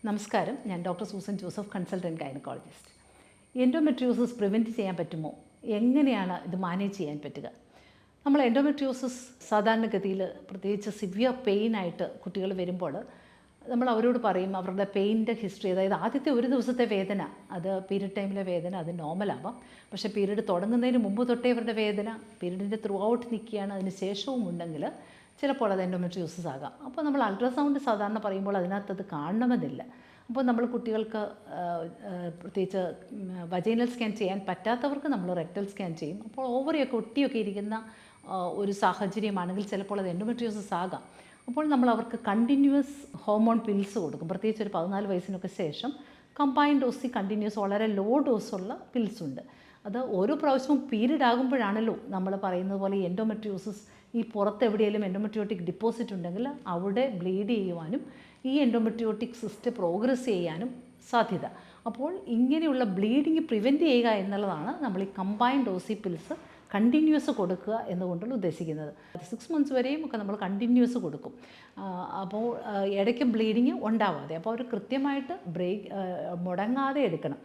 നമസ്കാരം, ഞാൻ doctor Susan Joseph, consultant gynaecologist. Endometriosis prevent ചെയ്യാൻ പറ്റുമോ? എങ്ങനെയാണ് ഇത് മാനേജ് ചെയ്യാൻ പറ്റുക? നമ്മൾ എൻഡോമെട്രിയോസിസ് സാധാരണഗതിയിൽ പ്രത്യേകിച്ച് സിവിയർ പെയിനായിട്ട് കുട്ടികൾ വരുമ്പോൾ നമ്മൾ അവരോട് പറയും അവരുടെ പെയിൻ്റെ ഹിസ്റ്ററി, അതായത് ആദ്യത്തെ ഒരു ദിവസത്തെ വേദന, അത് പീരിയഡ് ടൈമിലെ വേദന, അത് നോർമലാവാം. പക്ഷേ പീരിയഡ് തുടങ്ങുന്നതിന് മുമ്പ് തൊട്ടേ അവരുടെ വേദന പീരിയഡിൻ്റെ ത്രൂ ഔട്ട് നിൽക്കുകയാണ്, അതിന് ശേഷവും ഉണ്ടെങ്കിൽ ചിലപ്പോൾ അത് എൻഡോമെട്രിയോസിസ് ആകാം. അപ്പോൾ നമ്മൾ അൾട്രാസൗണ്ട് സാധാരണ പറയുമ്പോൾ അതിനകത്തത് കാണണമെന്നില്ല. അപ്പോൾ നമ്മൾ കുട്ടികൾക്ക് പ്രത്യേകിച്ച് വജൈനൽ സ്കാൻ ചെയ്യാൻ പറ്റാത്തവർക്ക് നമ്മൾ റെക്ടൽ സ്കാൻ ചെയ്യും. അപ്പോൾ ഓവറിയൊക്കെ ഒട്ടിയൊക്കെ ഇരിക്കുന്ന ഒരു സാഹചര്യമാണെങ്കിൽ ചിലപ്പോൾ അത് എൻഡോമെട്രിയോസിസ് ആകാം. അപ്പോൾ നമ്മൾ അവർക്ക് കണ്ടിന്യൂസ് ഹോർമോൺ പിൽസ് കൊടുക്കും. പ്രത്യേകിച്ച് ഒരു 14 വയസ്സിനൊക്കെ ശേഷം കമ്പൈൻഡ് ഡോസ് കണ്ടിന്യൂസ് വളരെ ലോ ഡോസുള്ള പിൽസ് ഉണ്ട്. അത് ഓരോ പ്രാവശ്യവും പീരീഡ് ആകുമ്പോഴാണല്ലോ നമ്മൾ പറയുന്നത് പോലെ എൻഡോമെട്രിയോസിസ്, ഈ പുറത്ത് എവിടെയെങ്കിലും എൻഡോമെട്രിയോട്ടിക് ഡിപ്പോസിറ്റ് ഉണ്ടെങ്കിൽ അവിടെ ബ്ലീഡ് ചെയ്യുവാനും ഈ എൻഡോമെട്രിയോട്ടിക് സിസ്റ്റ് പ്രോഗ്രസ് ചെയ്യാനും സാധ്യത. അപ്പോൾ ഇങ്ങനെയുള്ള ബ്ലീഡിങ് പ്രിവെൻറ്റ് ചെയ്യുക എന്നുള്ളതാണ് നമ്മൾ ഈ കമ്പൈൻഡ് ഡോസി പിൽസ് കണ്ടിന്യൂസ് കൊടുക്കുക എന്നുകൊണ്ടുള്ള ഉദ്ദേശിക്കുന്നത്. 6 months വരെയും ഒക്കെ നമ്മൾ കണ്ടിന്യൂസ് കൊടുക്കും. അപ്പോൾ ഇടയ്ക്ക് ബ്ലീഡിങ് ഉണ്ടാവാതെ, അപ്പോൾ അവർ കൃത്യമായിട്ട് മുടങ്ങാതെ എടുക്കണം.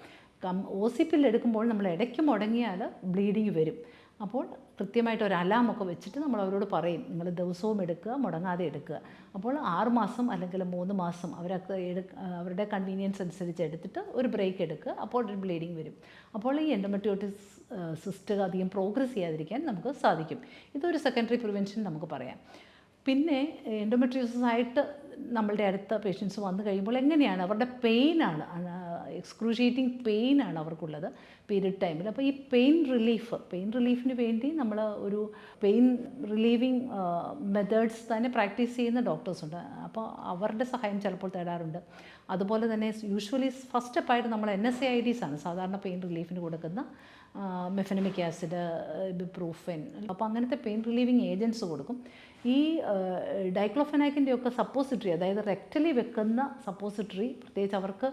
OC പിൽ എടുക്കുമ്പോൾ നമ്മൾ ഇടയ്ക്ക് മുടങ്ങിയാൽ ബ്ലീഡിങ് വരും. അപ്പോൾ കൃത്യമായിട്ട് ഒരു അലാമൊക്കെ വെച്ചിട്ട് നമ്മൾ അവരോട് പറയും, നിങ്ങൾ ദിവസവും എടുക്കുക, മുടങ്ങാതെ എടുക്കുക. അപ്പോൾ 6 മാസം അല്ലെങ്കിൽ 3 മാസം അവരുടെ കൺവീനിയൻസ് അനുസരിച്ച് എടുത്തിട്ട് ഒരു ബ്രേക്ക് എടുക്കുക. അപ്പോൾ ഒരു ബ്ലീഡിങ് വരും. അപ്പോൾ ഈ എൻഡോമെട്രിയോട്ടിസ് സിസ്റ്റ് അധികം പ്രോഗ്രസ് ചെയ്യാതിരിക്കാൻ നമുക്ക് സാധിക്കും. ഇതൊരു സെക്കൻഡറി പ്രിവെൻഷൻ നമുക്ക് പറയാം. പിന്നെ എൻഡോമെട്രിയോസിസ് ആയിട്ട് നമ്മളുടെ അടുത്ത പേഷ്യൻസ് വന്നു കഴിയുമ്പോൾ എങ്ങനെയാണ് അവരുടെ പെയിനാണ്, എക്സ്ക്രൂഷിയേറ്റിംഗ് പെയിനാണ് അവർക്കുള്ളത് പീരിയഡ് ടൈമിൽ. അപ്പോൾ ഈ പെയിൻ റിലീഫിന് വേണ്ടി നമ്മൾ ഒരു പെയിൻ റിലീവിങ് മെത്തേഡ്സ് തന്നെ പ്രാക്ടീസ് ചെയ്യുന്ന ഡോക്ടേഴ്സുണ്ട്. അപ്പോൾ അവരുടെ സഹായം ചിലപ്പോൾ തേടാറുണ്ട്. അതുപോലെ തന്നെ യൂഷ്വലി ഫസ്റ്റ് സ്റ്റെപ്പായിട്ട് നമ്മൾ NSAIDs ആണ് സാധാരണ പെയിൻ റിലീഫിന് കൊടുക്കുന്ന, മെഫെനമിക് ആസിഡ്, ഇബുപ്രൂഫൻ. അപ്പോൾ അങ്ങനത്തെ പെയിൻ റിലീവിങ് ഏജൻറ്റ്സ് കൊടുക്കും. ഈ ഡൈക്ലോഫെനാക്കിൻ്റെ ഒക്കെ സപ്പോസിറ്ററി, അതായത് റെക്റ്റലി വെക്കുന്ന സപ്പോസിറ്ററി, പ്രത്യേകിച്ച് അവർക്ക്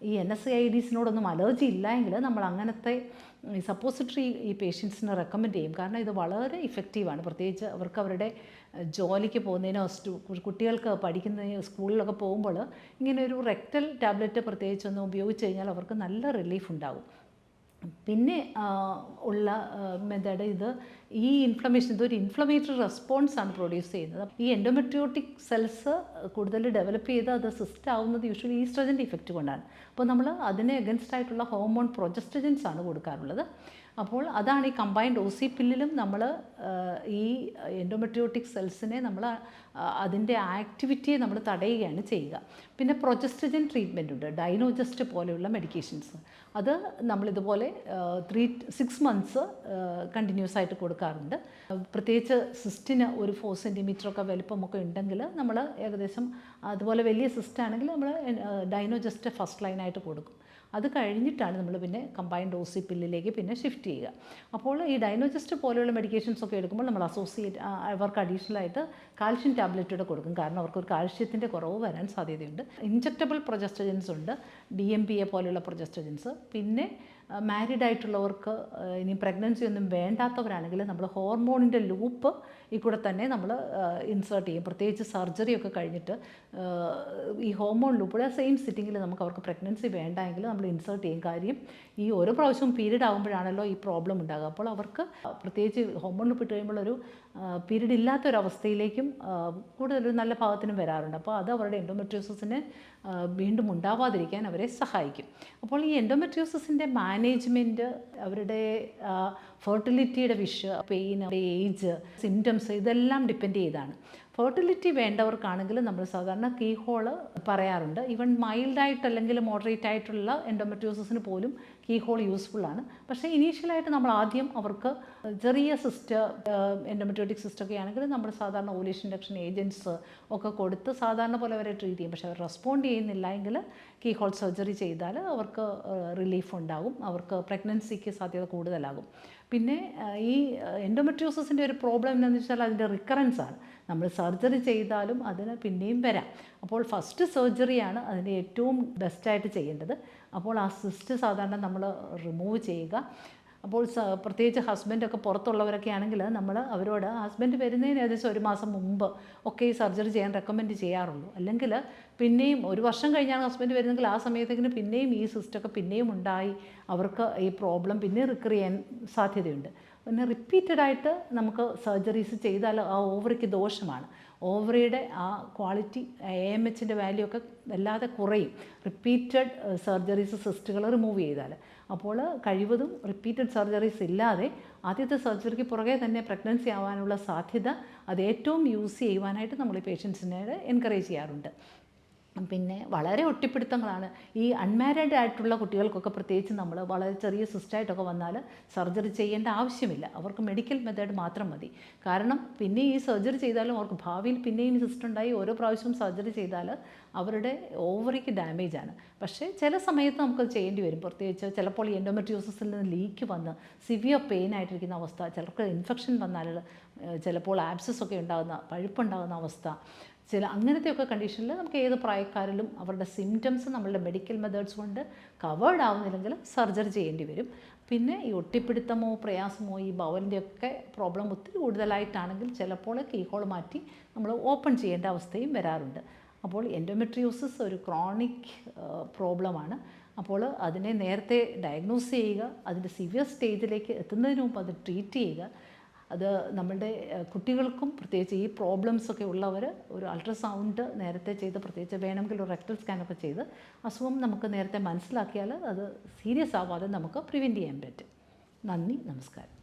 ഈ NSAIDസിനോടൊന്നും അലർജി ഇല്ല എങ്കിൽ നമ്മൾ അങ്ങനത്തെ ഈ സപ്പോസിറ്ററി ഈ പേഷ്യൻസിന് റെക്കമെൻഡ് ചെയ്യും. കാരണം ഇത് വളരെ ഇഫക്റ്റീവാണ്. പ്രത്യേകിച്ച് അവർക്ക് അവരുടെ ജോലിക്ക് പോകുന്നതിനോ കുട്ടികൾക്ക് പഠിക്കുന്നതിനോ സ്കൂളിലൊക്കെ പോകുമ്പോൾ ഇങ്ങനെ ഒരു റെക്റ്റൽ ടാബ്ലറ്റ് പ്രത്യേകിച്ചൊന്ന് ഉപയോഗിച്ച് കഴിഞ്ഞാൽ അവർക്ക് നല്ല റിലീഫ് ഉണ്ടാകും. പിന്നെ ഉള്ള മെത്തേഡ്, ഇത് ഈ ഇതൊരു ഇൻഫ്ലമേറ്ററി റെസ്പോൺസാണ് പ്രൊഡ്യൂസ് ചെയ്യുന്നത്. ഈ എൻഡോമെട്രിയോട്ടിക് സെൽസ് കൂടുതൽ ഡെവലപ്പ് ചെയ്ത് അത് സിസ്റ്റ് ആവുന്നത് യൂഷ്വലി ഈസ്ട്രജൻ്റെ ഇഫക്റ്റ് കൊണ്ടാണ്. അപ്പോൾ നമ്മൾ അതിന് എഗൻസ്റ്റ് ആയിട്ടുള്ള ഹോർമോൺ പ്രൊജസ്റ്റജൻസ് ആണ് കൊടുക്കാറുള്ളത്. അപ്പോൾ അതാണ് ഈ കമ്പൈൻഡ് OC പില്ലിലും നമ്മൾ ഈ എൻഡോമെട്രിയോട്ടിക് സെൽസിനെ നമ്മൾ അതിൻ്റെ ആക്ടിവിറ്റിയെ നമ്മൾ തടയുകയാണ് ചെയ്യുക. പിന്നെ പ്രൊജസ്റ്റജൻ ട്രീറ്റ്മെൻ്റ് ഉണ്ട്, ഡൈനോജസ്റ്റ് പോലെയുള്ള മെഡിക്കേഷൻസ്. അത് നമ്മളിതുപോലെ 6 months കണ്ടിന്യൂസ് ആയിട്ട് കൊടുക്കാറുണ്ട്. പ്രത്യേകിച്ച് സിസ്റ്റിന് ഒരു 4 centimeter ഒക്കെ വലിപ്പമൊക്കെ ഉണ്ടെങ്കിൽ നമ്മൾ ഏകദേശം, അതുപോലെ വലിയ സിസ്റ്റാണെങ്കിൽ നമ്മൾ ഡൈനോജസ്റ്റ് ഫസ്റ്റ് ലൈനായിട്ട് കൊടുക്കും. അത് കഴിഞ്ഞിട്ടാണ് നമ്മൾ പിന്നെ കമ്പൈൻഡ് OC പില്ലിലേക്ക് പിന്നെ ഷിഫ്റ്റ് ചെയ്യുക. അപ്പോൾ ഈ ഡൈനോജസ്റ്റ് പോലെയുള്ള മെഡിക്കേഷൻസ് ഒക്കെ എടുക്കുമ്പോൾ നമ്മൾ അവർക്ക് അഡീഷണലായിട്ട് കാൽഷ്യം ടാബ്ലറ്റൂടെ കൊടുക്കും. കാരണം അവർക്കൊരു കാൽഷ്യത്തിൻ്റെ കുറവ് വരാൻ സാധ്യതയുണ്ട്. ഇൻജെക്റ്റബിൾ പ്രൊജസ്റ്റജൻസ് ഉണ്ട്, DMPA പോലെയുള്ള പ്രൊജസ്റ്റജൻസ്. പിന്നെ മാരീഡ് ആയിട്ടുള്ളവർക്ക്, ഇനി പ്രഗ്നൻസി ഒന്നും വേണ്ടാത്തവരാണെങ്കിൽ നമ്മൾ ഹോർമോണിൻ്റെ ലൂപ്പ് ഈ കൂടെ തന്നെ നമ്മൾ ഇൻസേർട്ട് ചെയ്യും. പ്രത്യേകിച്ച് സർജറിയൊക്കെ കഴിഞ്ഞിട്ട് ഈ ഹോർമോൺ ലൂപ്പിടെ സെയിം സിറ്റിങ്ങിൽ നമുക്ക് അവർക്ക് പ്രഗ്നൻസി വേണ്ടെങ്കിൽ നമ്മൾ ഇൻസേർട്ട് ചെയ്യും. കാര്യം ഈ ഓരോ പ്രാവശ്യവും പീരീഡ് ആകുമ്പോഴാണല്ലോ ഈ പ്രോബ്ലം ഉണ്ടാകുക. അപ്പോൾ അവർക്ക് പ്രത്യേകിച്ച് ഹോർമോൺ ലൂപ്പ് ഇട്ട് കഴിയുമ്പോൾ ഒരു പീരീഡ് ഇല്ലാത്തൊരവസ്ഥയിലേക്കും കൂടുതലൊരു നല്ല ഭാഗത്തിനും വരാറുണ്ട്. അപ്പോൾ അത് അവരുടെ എൻഡോമെട്രിയോസിസിനെ വീണ്ടും ഉണ്ടാവാതിരിക്കാൻ അവരെ സഹായിക്കും. അപ്പോൾ ഈ എൻഡോമെട്രിയോസിസിൻ്റെ മാനേജ്മെൻറ്റ് അവരുടെ ഫെർട്ടിലിറ്റിയുടെ പെയിൻ, ഏജ്, സിംറ്റംസ് ഇതെല്ലാം ഡിപ്പെൻഡ് ചെയ്താണ്. ഫെർട്ടിലിറ്റി വേണ്ടവർക്കാണെങ്കിൽ നമ്മൾ സാധാരണ കീ ഹോള് പറയാറുണ്ട്. ഈവൻ മൈൽഡായിട്ട് അല്ലെങ്കിൽ മോഡറേറ്റ് ആയിട്ടുള്ള എൻഡോമെട്രിയോസിസിന് പോലും കീ ഹോൾ യൂസ്ഫുള്ളാണ്. പക്ഷേ ഇനീഷ്യലായിട്ട് നമ്മൾ ആദ്യം അവർക്ക് ചെറിയ എൻഡോമെട്രിയോട്ടിക് സിസ്റ്റൊക്കെ ആണെങ്കിൽ നമ്മൾ സാധാരണ ഓവുലേഷൻ ഇൻഡക്ഷൻ ഏജൻറ്റ്സ് ഒക്കെ കൊടുത്ത് സാധാരണ പോലെ അവരെ ട്രീറ്റ് ചെയ്യും. പക്ഷേ അവർ റെസ്പോണ്ട് ചെയ്യുന്നില്ല എങ്കിൽ കീ ഹോൾ സർജറി ചെയ്താൽ അവർക്ക് റിലീഫ് ഉണ്ടാകും, അവർക്ക് പ്രഗ്നൻസിക്ക് സാധ്യത കൂടുതലാകും. പിന്നെ ഈ എൻഡോമെട്രിയോസിസിൻ്റെ ഒരു പ്രോബ്ലം എന്താണെന്ന് വെച്ചാൽ അതിൻ്റെ റിക്കറൻസാണ്. നമ്മൾ സർജറി ചെയ്താലും അതിന് പിന്നെയും വരാം. അപ്പോൾ ഫസ്റ്റ് സർജറിയാണ് അതിൻ്റെ ഏറ്റവും ബെസ്റ്റായിട്ട് ചെയ്യേണ്ടത്. അപ്പോൾ ആ സിസ്റ്റ് സാധാരണ നമ്മൾ റിമൂവ് ചെയ്യുക. അപ്പോൾ പ്രത്യേകിച്ച് ഹസ്ബൻഡൊക്കെ പുറത്തുള്ളവരൊക്കെ ആണെങ്കിൽ നമ്മൾ അവരോട് ഹസ്ബൻഡ് വരുന്നതിന് ഏകദേശം 1 മാസം മുമ്പ് ഒക്കെ ഈ സർജറി ചെയ്യാൻ റെക്കമെൻഡ് ചെയ്യാറുള്ളൂ. അല്ലെങ്കിൽ പിന്നെയും 1 വർഷം കഴിഞ്ഞാണ് ഹസ്ബൻഡ് വരുന്നെങ്കിൽ ആ സമയത്തേക്കിന് പിന്നെയും ഈ സിസ്റ്റൊക്കെ പിന്നെയും ഉണ്ടായി അവർക്ക് ഈ പ്രോബ്ലം പിന്നെ റിക്കർ ചെയ്യാൻ സാധ്യതയുണ്ട്. പിന്നെ റിപ്പീറ്റഡായിട്ട് നമുക്ക് സർജറീസ് ചെയ്താൽ ആ ഓവറിക്ക് ദോഷമാണ്. ഓവറിയുടെ ആ ക്വാളിറ്റി AMHൻ്റെ വാല്യൂ ഒക്കെ വല്ലാതെ കുറയും റിപ്പീറ്റഡ് സർജറീസ് സിസ്റ്റുകൾ റിമൂവ് ചെയ്താൽ. അപ്പോൾ കഴിവതും റിപ്പീറ്റഡ് സർജറീസ് ഇല്ലാതെ ആദ്യത്തെ സർജറിക്ക് പുറകെ തന്നെ പ്രഗ്നൻസി ആവാനുള്ള സാധ്യത അത് ഏറ്റവും യൂസ് ചെയ്യുവാനായിട്ട് നമ്മൾ ഈ പേഷ്യൻസിനെ എൻകറേജ് ചെയ്യാറുണ്ട്. പിന്നെ വളരെ ഒട്ടിപ്പിടുത്തങ്ങളാണ് ഈ അൺമാരീഡ് ആയിട്ടുള്ള കുട്ടികൾക്കൊക്കെ. പ്രത്യേകിച്ച് നമ്മൾ വളരെ ചെറിയ സിസ്റ്റായിട്ടൊക്കെ വന്നാൽ സർജറി ചെയ്യേണ്ട ആവശ്യമില്ല, അവർക്ക് മെഡിക്കൽ മെത്തേഡ് മാത്രം മതി. കാരണം പിന്നെ ഈ സർജറി ചെയ്താലും അവർക്ക് ഭാവിയിൽ പിന്നെയും സിസ്റ്റ് ഉണ്ടായി ഓരോ പ്രാവശ്യവും സർജറി ചെയ്താൽ അവരുടെ ഓവറിക്ക് ഡാമേജാണ്. പക്ഷേ ചില സമയത്ത് നമുക്കത് ചെയ്യേണ്ടി വരും. പ്രത്യേകിച്ച് ചിലപ്പോൾ ഈ എൻഡോമെട്രിയോസിസിൽ നിന്ന് ലീക്ക് വന്ന് സിവിയർ പെയിൻ ആയിട്ടിരിക്കുന്ന അവസ്ഥ, ചിലർക്ക് ഇൻഫെക്ഷൻ വന്നാൽ ചിലപ്പോൾ ആബ്സസ് ഒക്കെ ഉണ്ടാകുന്ന പഴുപ്പുണ്ടാകുന്ന അവസ്ഥ, അങ്ങനത്തെയൊക്കെ കണ്ടീഷനിൽ നമുക്ക് ഏത് പ്രായക്കാരിലും അവരുടെ സിംറ്റംസ് നമ്മളുടെ മെഡിക്കൽ മെത്തേഡ്സ് കൊണ്ട് കവേർഡ് ആവുന്നില്ലെങ്കിൽ സർജറി ചെയ്യേണ്ടി വരും. പിന്നെ ഈ ഒട്ടിപ്പിടുത്തമോ പ്രയാസമോ ഈ ബവലിൻ്റെയൊക്കെ പ്രോബ്ലം ഒത്തിരി കൂടുതലായിട്ടാണെങ്കിൽ ചിലപ്പോൾ കീഹോൾ മാറ്റി നമ്മൾ ഓപ്പൺ ചെയ്യേണ്ട അവസ്ഥയും വരാറുണ്ട്. അപ്പോൾ എൻഡോമെട്രിയോസിസ് ഒരു ക്രോണിക് പ്രോബ്ലമാണ്. അപ്പോൾ അതിനെ നേരത്തെ ഡയഗ്നോസ് ചെയ്യുക, അതിൻ്റെ സിവിയർ സ്റ്റേജിലേക്ക് എത്തുന്നതിന് മുമ്പ് അത് ട്രീറ്റ് ചെയ്യുക. അത് നമ്മളുടെ കുട്ടികൾക്കും പ്രത്യേകിച്ച് ഈ പ്രോബ്ലംസൊക്കെ ഉള്ളവർ ഒരു അൾട്രാസൗണ്ട് നേരത്തെ ചെയ്ത്, പ്രത്യേകിച്ച് വേണമെങ്കിൽ ഒരു റെക്ടൽ സ്കാനൊക്കെ ചെയ്ത് അസുഖം നമുക്ക് നേരത്തെ മനസ്സിലാക്കിയാൽ അത് സീരിയസ് ആവാതെ നമുക്ക് പ്രിവെൻറ്റ് ചെയ്യാൻ പറ്റും. നന്ദി, നമസ്കാരം.